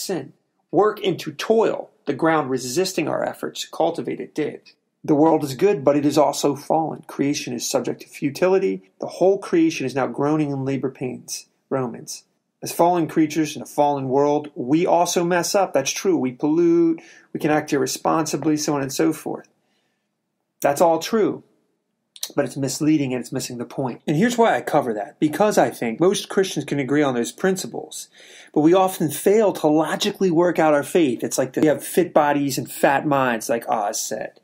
sin. Work into toil, the ground resisting our efforts to cultivate it did. The world is good, but it is also fallen. Creation is subject to futility. The whole creation is now groaning in labor pains. Romans. As fallen creatures in a fallen world, we also mess up. That's true. We pollute, we can act irresponsibly, so on and so forth. That's all true, but it's misleading and it's missing the point. And here's why I cover that. Because I think most Christians can agree on those principles, but we often fail to logically work out our faith. It's like we have fit bodies and fat minds, like Oz said.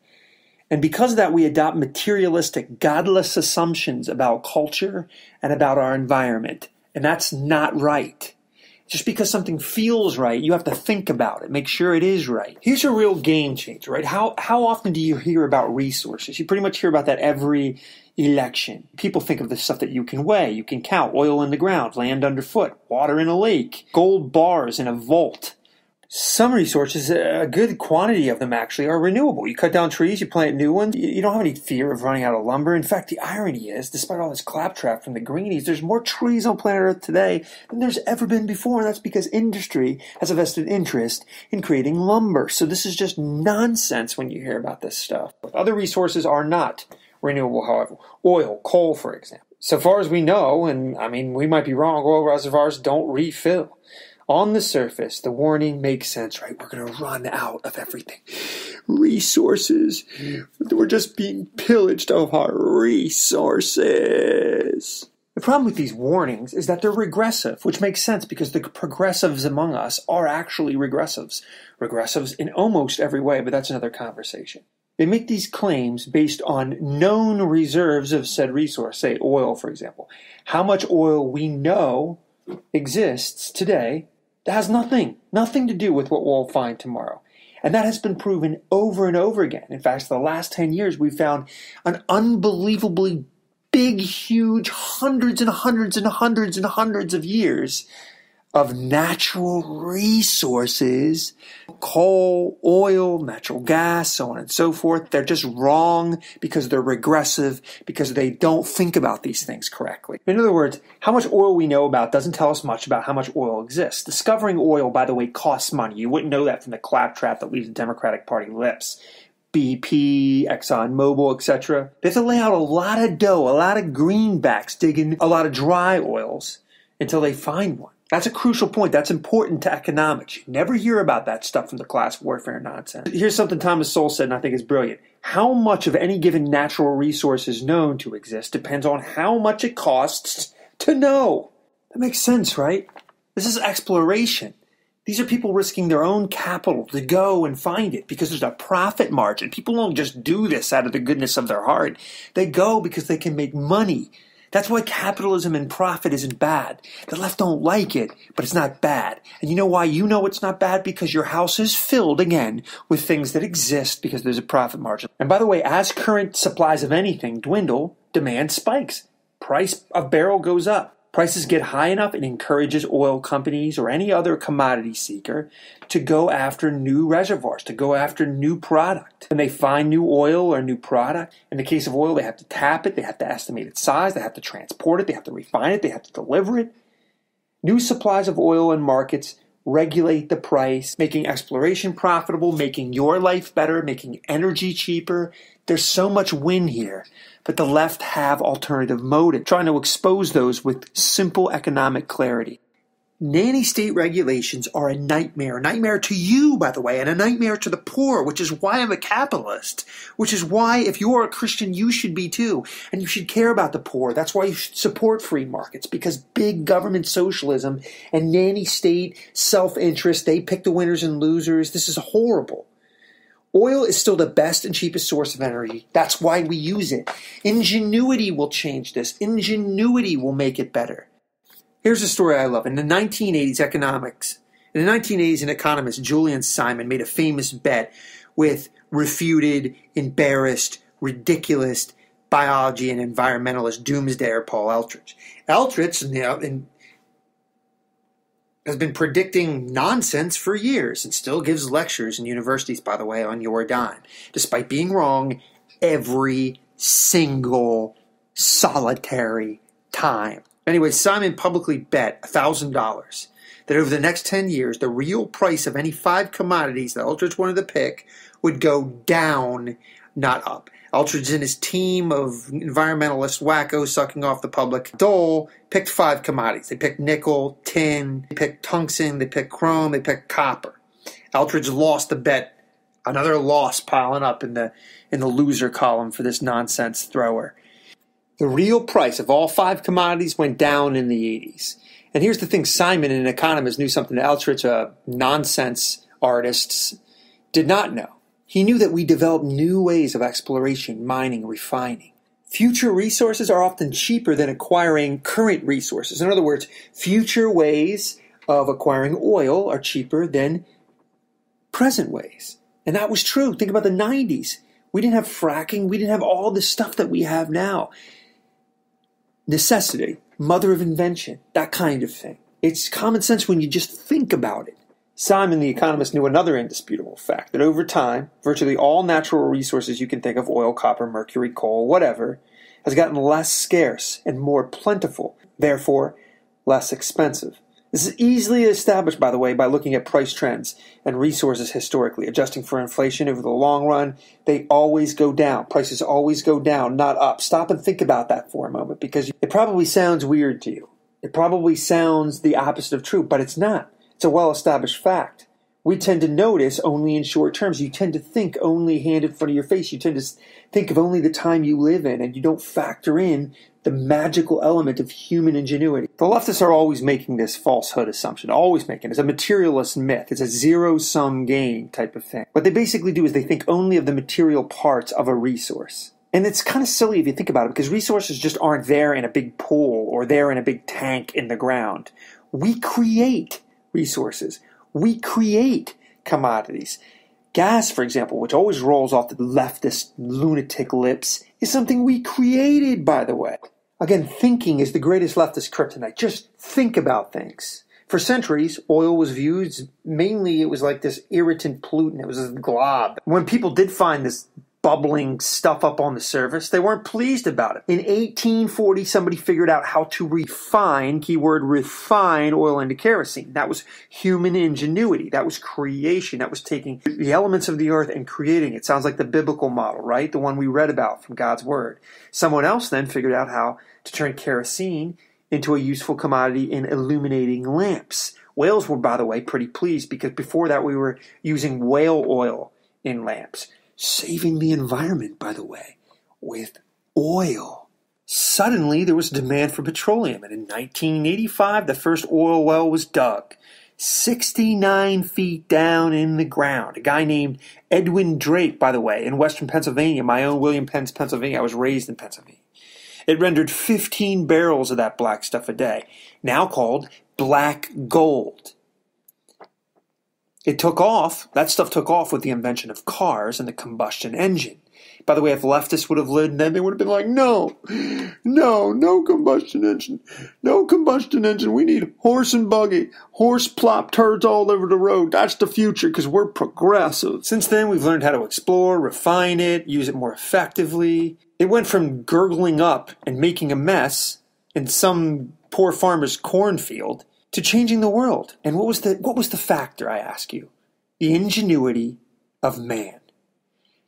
And because of that, we adopt materialistic, godless assumptions about culture and about our environment. And that's not right. Just because something feels right, you have to think about it, make sure it is right. Here's a real game changer, right? How often do you hear about resources? You pretty much hear about that every election. People think of the stuff that you can weigh, you can count: oil in the ground, land underfoot, water in a lake, gold bars in a vault. Some resources, a good quantity of them actually, are renewable. You cut down trees, you plant new ones. You don't have any fear of running out of lumber. In fact, the irony is, despite all this claptrap from the greenies, there's more trees on planet Earth today than there's ever been before. And that's because industry has a vested interest in creating lumber. So this is just nonsense when you hear about this stuff. Other resources are not renewable, however. Oil, coal, for example. So far as we know, and I mean, we might be wrong, oil reservoirs don't refill. On the surface, the warning makes sense, right? We're going to run out of everything. Resources. We're just being pillaged of our resources. The problem with these warnings is that they're regressive, which makes sense because the progressives among us are actually regressives. Regressives in almost every way, but that's another conversation. They make these claims based on known reserves of said resource, say oil, for example. How much oil we know exists today that has nothing to do with what we'll find tomorrow. And that has been proven over and over again. In fact, the last 10 years, we've found an unbelievably big, huge, hundreds and hundreds and hundreds and hundreds of years of natural resources, coal, oil, natural gas, so on and so forth. They're just wrong because they're regressive, because they don't think about these things correctly. In other words, how much oil we know about doesn't tell us much about how much oil exists. Discovering oil, by the way, costs money. You wouldn't know that from the claptrap that leaves the Democratic Party lips. BP, ExxonMobil, etc. They have to lay out a lot of dough, a lot of greenbacks, digging a lot of dry oils until they find one. That's a crucial point. That's important to economics. You never hear about that stuff from the class warfare nonsense. Here's something Thomas Sowell said, and I think is brilliant. How much of any given natural resource is known to exist depends on how much it costs to know. That makes sense, right? This is exploration. These are people risking their own capital to go and find it because there's a profit margin. People don't just do this out of the goodness of their heart. They go because they can make money. That's why capitalism and profit isn't bad. The left don't like it, but it's not bad. And you know why you know it's not bad? Because your house is filled, again, with things that exist because there's a profit margin. And by the way, as current supplies of anything dwindle, demand spikes. Price of barrel goes up. Prices get high enough, it encourages oil companies or any other commodity seeker to go after new reservoirs, to go after new product. When they find new oil or new product, in the case of oil, they have to tap it, they have to estimate its size, they have to transport it, they have to refine it, they have to deliver it. New supplies of oil in markets regulate the price, making exploration profitable, making your life better, making energy cheaper. There's so much win here. But the left have alternative motives, trying to expose those with simple economic clarity. Nanny state regulations are a nightmare to you, by the way, and a nightmare to the poor, which is why I'm a capitalist, which is why if you're a Christian, you should be too, and you should care about the poor. That's why you should support free markets, because big government socialism and nanny state self-interest, they pick the winners and losers. This is horrible. Oil is still the best and cheapest source of energy. That's why we use it. Ingenuity will change this. Ingenuity will make it better. Here's a story I love. In the 1980s, an economist, Julian Simon, made a famous bet with refuted, embarrassed, ridiculous biology and environmentalist doomsdayer Paul Eldredge. Eldredge, has been predicting nonsense for years and still gives lectures in universities, by the way, on your dime, despite being wrong every single solitary time. Anyway, Simon publicly bet $1,000 that over the next 10 years, the real price of any 5 commodities that Aldrich wanted to pick would go down, not up. Aldrich and his team of environmentalist wackos sucking off the public dole picked 5 commodities. They picked nickel, tin, they picked tungsten, they picked chrome, they picked copper. Aldrich lost the bet. Another loss piling up in the loser column for this nonsense thrower. The real price of all 5 commodities went down in the 80s. And here's the thing, Simon, an economist, knew something that Aldrich, a nonsense artist, did not know. He knew that we developed new ways of exploration, mining, refining. Future resources are often cheaper than acquiring current resources. In other words, future ways of acquiring oil are cheaper than present ways. And that was true. Think about the 90s. We didn't have fracking. We didn't have all the stuff that we have now. Necessity, mother of invention, that kind of thing. It's common sense when you just think about it. Simon, the economist, knew another indisputable fact, that over time, virtually all natural resources you can think of, oil, copper, mercury, coal, whatever, has gotten less scarce and more plentiful, therefore less expensive. This is easily established, by the way, by looking at price trends and resources historically. Adjusting for inflation over the long run, they always go down. Prices always go down, not up. Stop and think about that for a moment, because it probably sounds weird to you. It probably sounds the opposite of true, but it's not. It's a well-established fact. We tend to notice only in short terms. You tend to think only hand in front of your face. You tend to think of only the time you live in, and you don't factor in the magical element of human ingenuity. The leftists are always making this falsehood assumption, always making it. It's a materialist myth. It's a zero-sum game type of thing. What they basically do is they think only of the material parts of a resource. And it's kind of silly if you think about it, because resources just aren't there in a big pool or there in a big tank in the ground. We create resources. We create commodities. Gas, for example, which always rolls off the leftist lunatic lips, is something we created, by the way. Again, thinking is the greatest leftist kryptonite. Just think about things. For centuries, oil was viewed mainly, it was like this irritant pollutant. It was a glob. When people did find this bubbling stuff up on the surface, they weren't pleased about it. In 1840, somebody figured out how to refine, keyword refine, oil into kerosene. That was human ingenuity. That was creation. That was taking the elements of the earth and creating it. Sounds like the biblical model, right? The one we read about from God's word. Someone else then figured out how to turn kerosene into a useful commodity in illuminating lamps. Whales were, by the way, pretty pleased, because before that we were using whale oil in lamps. Saving the environment, by the way, with oil. Suddenly, there was demand for petroleum, and in 1985, the first oil well was dug, 69 feet down in the ground. A guy named Edwin Drake, by the way, in western Pennsylvania, my own William Penn's Pennsylvania. I was raised in Pennsylvania. It rendered 15 barrels of that black stuff a day, now called black gold. It took off, that stuff took off with the invention of cars and the combustion engine. By the way, if leftists would have lived then, they would have been like, no combustion engine. No combustion engine. We need horse and buggy. Horse plop turds all over the road. That's the future, because we're progressive. Since then, we've learned how to explore, refine it, use it more effectively. It went from gurgling up and making a mess in some poor farmer's cornfield to changing the world. And what was the factor, I ask you? The ingenuity of man.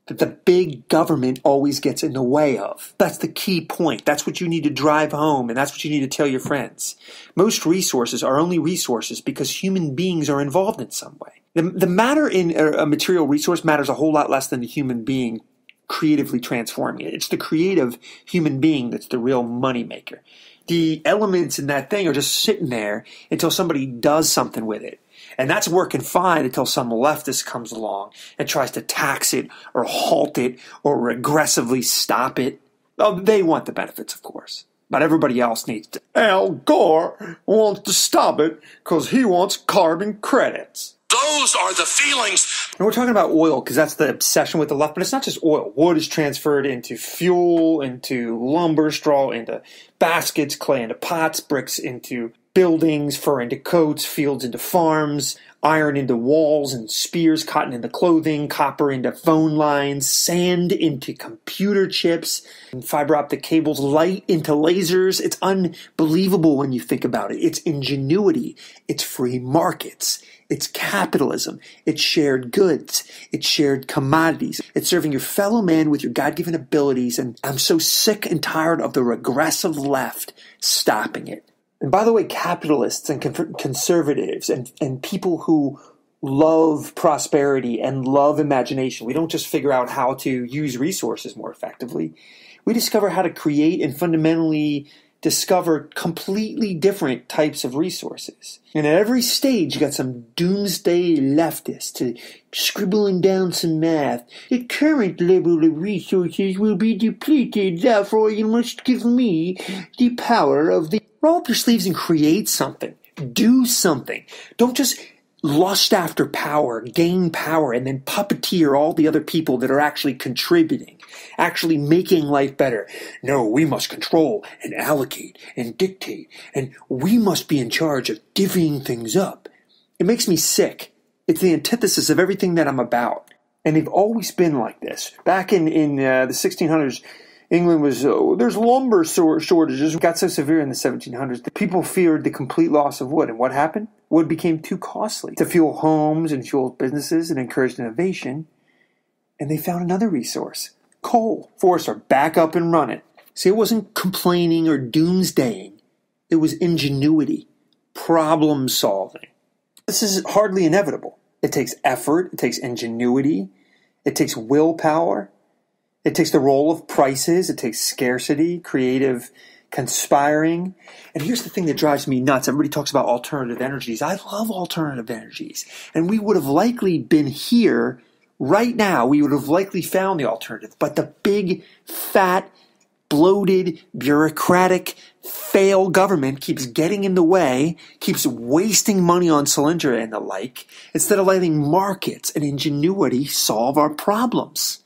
That the big government always gets in the way of. That's the key point. That's what you need to drive home, and that's what you need to tell your friends. Most resources are only resources because human beings are involved in some way. The matter in a material resource matters a whole lot less than the human being creatively transforming it. It's the creative human being that's the real moneymaker. The elements in that thing are just sitting there until somebody does something with it. And that's working fine until some leftist comes along and tries to tax it or halt it or regressively stop it. Oh, they want the benefits, of course. But everybody else needs to. Al Gore wants to stop it because he wants carbon credits. Those are the feelings. And we're talking about oil because that's the obsession with the left, but it's not just oil. Wood is transferred into fuel, into lumber, straw, into baskets, clay into pots, bricks into buildings, fur into coats, fields into farms, iron into walls and spears, cotton into clothing, copper into phone lines, sand into computer chips, and fiber optic cables, light into lasers. It's unbelievable when you think about it. It's ingenuity. It's free markets. It's capitalism. It's shared goods. It's shared commodities. It's serving your fellow man with your God-given abilities. And I'm so sick and tired of the regressive left stopping it. And by the way, capitalists and conservatives and people who love prosperity and love imagination, we don't just figure out how to use resources more effectively. We discover how to create and fundamentally discover completely different types of resources. And at every stage, you got some doomsday leftist scribbling down some math. The current level of resources will be depleted, therefore you must give me the power of the... Roll up your sleeves and create something. Do something. Don't just lust after power, gain power, and then puppeteer all the other people that are actually contributing, actually making life better. No, we must control and allocate and dictate, and we must be in charge of divvying things up. It makes me sick. It's the antithesis of everything that I'm about. And they've always been like this. Back in the 1600s, England was, there's lumber shortages. It got so severe in the 1700s that people feared the complete loss of wood. And what happened? Wood became too costly to fuel homes and fuel businesses and encouraged innovation. And they found another resource, coal. Forced her back up and running. See, it wasn't complaining or doomsdaying. It was ingenuity, problem solving. This is hardly inevitable. It takes effort. It takes ingenuity. It takes willpower. It takes the role of prices. It takes scarcity, creative conspiring. And here's the thing that drives me nuts. Everybody talks about alternative energies. I love alternative energies. And we would have likely been here right now. We would have likely found the alternative. But the big, fat, bloated, bureaucratic, fail government keeps getting in the way, keeps wasting money on Solyndra and the like, instead of letting markets and ingenuity solve our problems.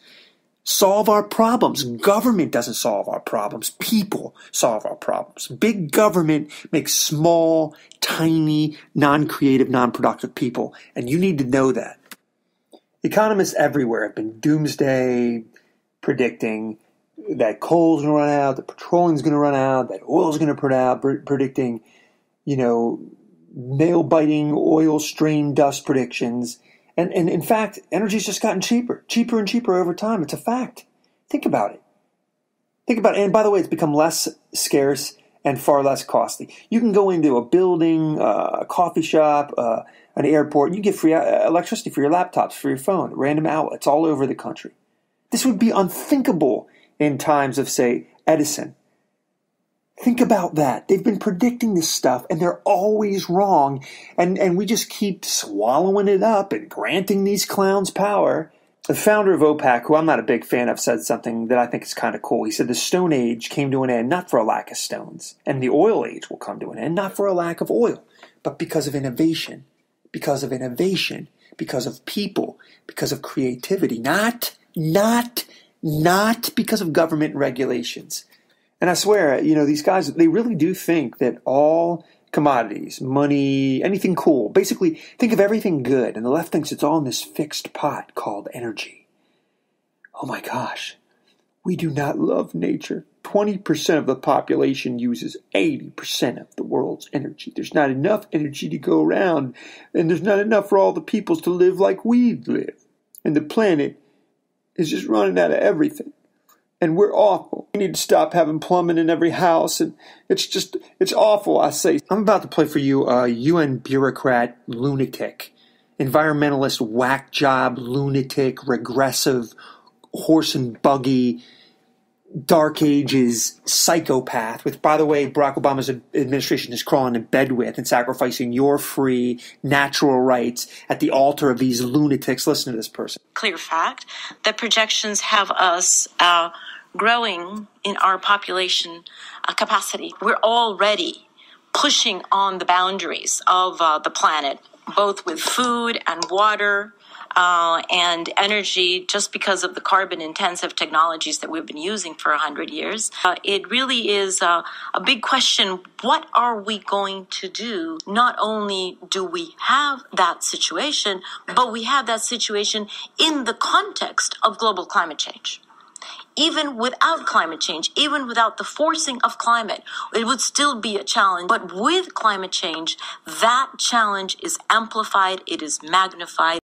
Solve our problems. Government doesn't solve our problems. People solve our problems. Big government makes small, tiny, non-creative, non-productive people. And you need to know that. Economists everywhere have been doomsday predicting that coal's going to run out, that petroleum's going to run out, that oil's going to run out, predicting, nail-biting, oil-strain dust predictions. And in fact, energy's just gotten cheaper and cheaper over time. It's a fact. Think about it. And by the way, it's become less scarce and far less costly. You can go into a building, a coffee shop, an airport, and you get free electricity for your laptops, for your phone, random outlets all over the country. This would be unthinkable in times of, say, Edison. Think about that. They've been predicting this stuff, and they're always wrong. And we just keep swallowing it up and granting these clowns power. The founder of OPEC, who I'm not a big fan of, said something that I think is kind of cool. He said the Stone Age came to an end not for a lack of stones, and the Oil Age will come to an end not for a lack of oil, but because of innovation, because of people, because of creativity, not because of government regulations. And I swear, these guys, they really do think that all commodities, money, anything cool, basically think of everything good. And the left thinks it's all in this fixed pot called energy. Oh my gosh, we do not love nature. 20% of the population uses 80% of the world's energy. There's not enough energy to go around, and there's not enough for all the peoples to live like we live. And the planet is just running out of everything. And we're awful. We need to stop having plumbing in every house. And it's awful, I say. I'm about to play for you a UN bureaucrat lunatic, environmentalist whack job lunatic, regressive, horse and buggy, dark ages psychopath, which, by the way, Barack Obama's administration is crawling in bed with and sacrificing your free, natural rights at the altar of these lunatics. Listen to this person. Clear fact that projections have us growing in our population capacity. We're already pushing on the boundaries of the planet both with food and water and energy, just because of the carbon-intensive technologies that we've been using for 100 years. It really is a big question. What are we going to do? Not only do we have that situation, but we have that situation in the context of global climate change. Even without climate change, even without the forcing of climate, it would still be a challenge. But with climate change, that challenge is amplified, it is magnified.